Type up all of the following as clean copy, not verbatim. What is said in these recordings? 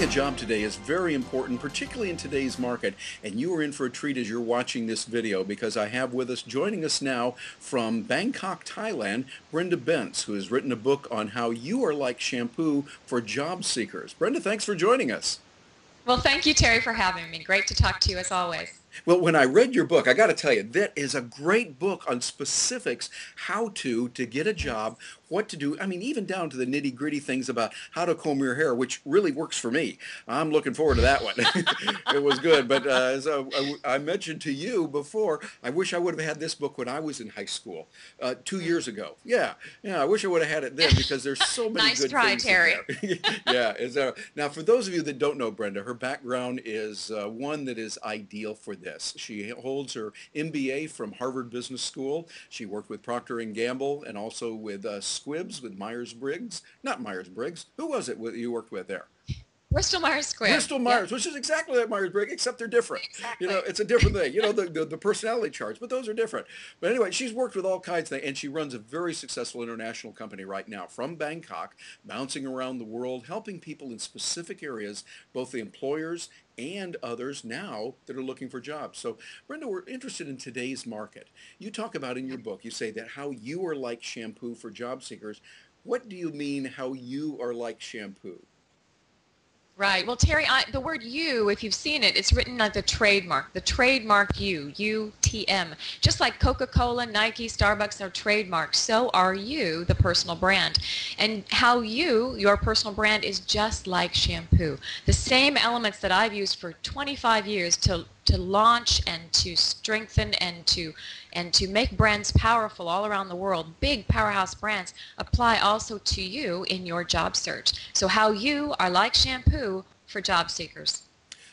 Getting a job today is very important, particularly in today's market, and you are in for a treat as you're watching this video because I have with us, joining us now from Bangkok, Thailand, Brenda Bence, who has written a book on how you are like shampoo for job seekers. Brenda, thanks for joining us. Well, thank you, Terry, for having me. Great to talk to you as always. Well, when I read your book, I got to tell you, that is a great book on specifics, how to get a job, what to do. I mean, even down to the nitty-gritty things about how to comb your hair, which really works for me. I'm looking forward to that one. It was good. But as I mentioned to you before, I wish I would have had this book when I was in high school 2 years ago. Yeah, I wish I would have had it then because there's so many Nice good try, things Terry. in there. Yeah. Now, for those of you that don't know Brenda, her background is one that is ideal for this. She holds her MBA from Harvard Business School. She worked with Procter & Gamble and also with Squibbs, with Myers-Briggs. Not Myers-Briggs. Who was it you worked with there? Bristol Myers Squibb. Bristol Myers, which is exactly like Myers-Briggs, except they're different. Exactly. It's a different thing. The personality charts, but those are different. But anyway, she's worked with all kinds of things, and she runs a very successful international company right now from Bangkok, bouncing around the world, helping people in specific areas, both the employers and others now that are looking for jobs. So, Brenda, we're interested in today's market. You talk about in your book, you say that how you are like shampoo for job seekers. What do you mean how you are like shampoo? Right. Well, Terry, the word "you," if you've seen it, it's written like the trademark "you," U-T-M. Just like Coca-Cola, Nike, Starbucks are trademarks, so are you, the personal brand. And how your personal brand, is just like shampoo. The same elements that I've used for 25 years to launch and to strengthen and to make brands powerful all around the world, big powerhouse brands, apply also to you in your job search. So how you are like shampoo for job seekers.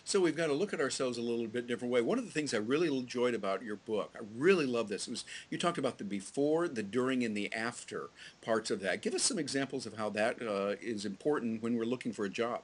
So we've got to look at ourselves a little bit different way. One of the things I really enjoyed about your book, I really love this, was you talked about the before, the during, and the after parts of that. Give us some examples of how that is important when we're looking for a job.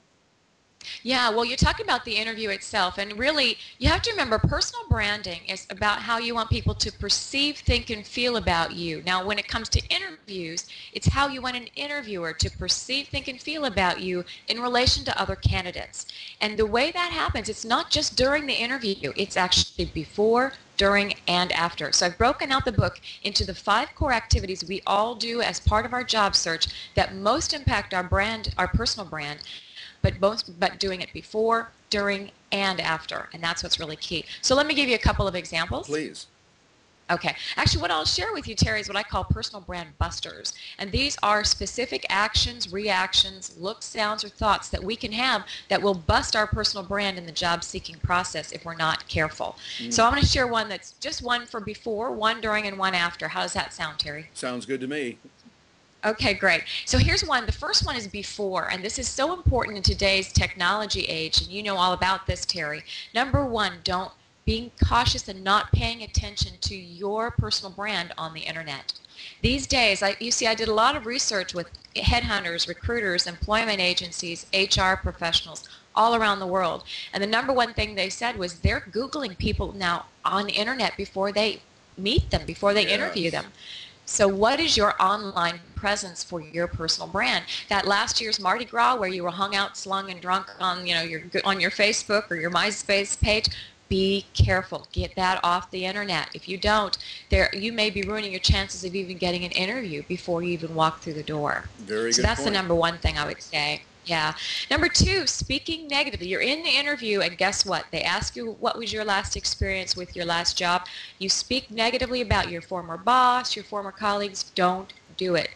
Yeah, well, you're talking about the interview itself, and really, you have to remember personal branding is about how you want people to perceive, think, and feel about you. Now, when it comes to interviews, it's how you want an interviewer to perceive, think, and feel about you in relation to other candidates. And the way that happens, it's not just during the interview, it's actually before, during, and after. So I've broken out the book into the 5 core activities we all do as part of our job search that most impact our brand, our personal brand, but doing it before, during, and after. And that's what's really key. So let me give you a couple of examples. Please. Okay. Actually, what I'll share with you, Terry, is what I call personal brand busters. And these are specific actions, reactions, looks, sounds, or thoughts that we can have that will bust our personal brand in the job-seeking process if we're not careful. So I'm going to share one that's just one for before, one during, and one after. How does that sound, Terry? Sounds good to me. Okay, great. So here's one. The first one is before, and this is so important in today's technology age, and you know all about this, Terry. Number one, being cautious and not paying attention to your personal brand on the internet. These days, I did a lot of research with headhunters, recruiters, employment agencies, HR professionals all around the world, and the number one thing they said was they're Googling people now on the internet before they meet them, before they interview them. So what is your online presence for your personal brand? That last year's Mardi Gras where you were hung out, slung, and drunk on your Facebook or your MySpace page, be careful. Get that off the internet. If you don't, you may be ruining your chances of even getting an interview before you even walk through the door. Very good So that's point. the number one thing I would say. Yeah. Number two, speaking negatively. You're in the interview, and guess what? They ask you what was your last experience with your last job. You speak negatively about your former boss, your former colleagues. Don't do it.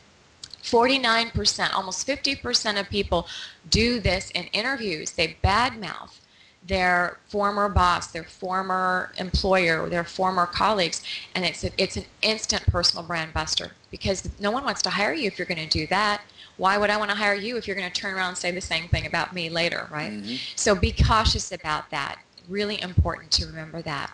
49%, almost 50% of people do this in interviews. They badmouth their former boss, their former employer, their former colleagues, and it's an instant personal brand buster because no one wants to hire you if you're going to do that. Why would I want to hire you if you're going to turn around and say the same thing about me later, right? So be cautious about that. Really important to remember that.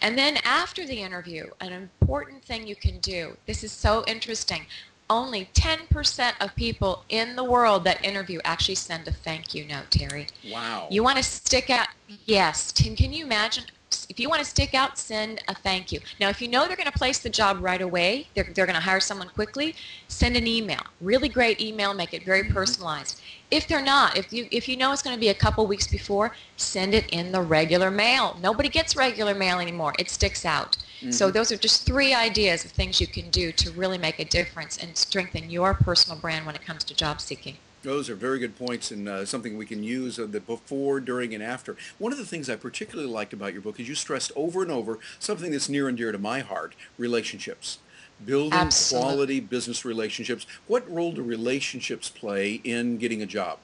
And then after the interview, an important thing you can do, this is so interesting, only 10% of people in the world that interview actually send a thank you note, Terry. Wow. You want to stick out, yes. Tim, can you imagine If you want to stick out, send a thank you. Now, if you know they're going to place the job right away, they're going to hire someone quickly, send an email. Really great email, make it very personalized. If they're not, if you know it's going to be a couple weeks before, send it in the regular mail. Nobody gets regular mail anymore. It sticks out. So those are just 3 ideas of things you can do to really make a difference and strengthen your personal brand when it comes to job seeking. Those are very good points, and something we can use the before, during, and after. One of the things I particularly liked about your book is you stressed over and over something that's near and dear to my heart: relationships. Building Absolutely. quality business relationships. What role do relationships play in getting a job?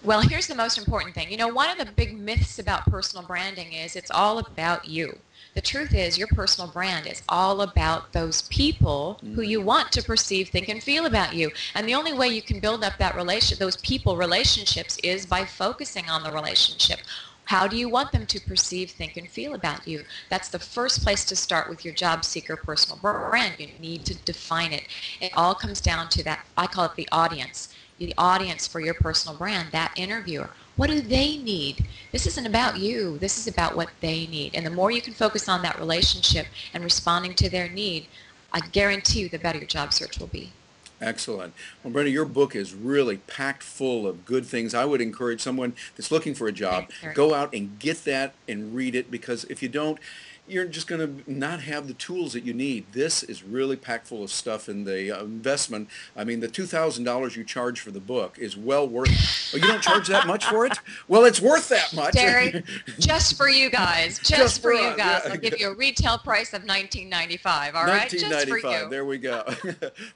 Well, here's the most important thing. You know, one of the big myths about personal branding is it's all about you. The truth is your personal brand is all about those people who you want to perceive, think, and feel about you. And the only way you can build up that those people relationships is by focusing on the relationship. How do you want them to perceive, think, and feel about you? That's the first place to start with your job seeker personal brand. You need to define it. It all comes down to that. I call it the audience. The audience for your personal brand, that interviewer. What do they need? This isn't about you. This is about what they need. And the more you can focus on that relationship and responding to their need, I guarantee you the better your job search will be. Excellent. Well, Brenda, your book is really packed full of good things. I would encourage someone that's looking for a job, go out and get that and read it, because if you don't, you're just going to not have the tools that you need. This is really packed full of stuff, and the investment, I mean, the $2,000 you charge for the book is well worth it. Oh, you don't charge that much for it? Well, it's worth that much. Terry, just for you guys. Just for you us, guys. yeah. I'll give you a retail price of $19.95, all right? Just for you. There we go.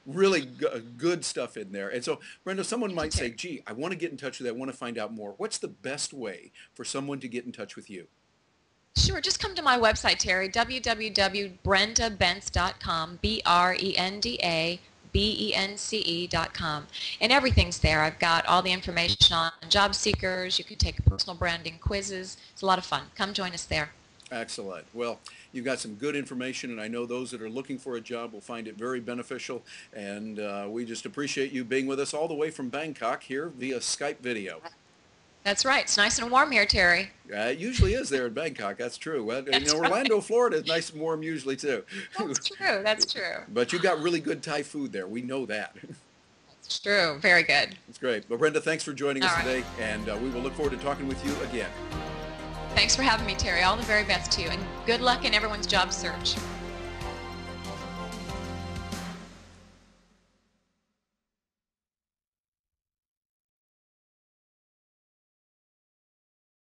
Really good stuff in there. And so, Brenda, someone might say, gee, I want to get in touch with you. I want to find out more. What's the best way for someone to get in touch with you? Sure, just come to my website, Terry, www.brendabence.com, BrendaBence.com, and everything's there. I've got all the information on job seekers. You can take personal branding quizzes. It's a lot of fun. Come join us there. Excellent. Well, you've got some good information, and I know those that are looking for a job will find it very beneficial, and we just appreciate you being with us all the way from Bangkok here via Skype video. That's right. It's nice and warm here, Terry. It usually is there in Bangkok. That's true. Well, That's Orlando, right. Florida is nice and warm usually too. That's true. That's true. But you got really good Thai food there. We know that. It's true. Very good. That's great. Well, Brenda, thanks for joining us All right. today, and we will look forward to talking with you again. Thanks for having me, Terry. All the very best to you, and good luck in everyone's job search.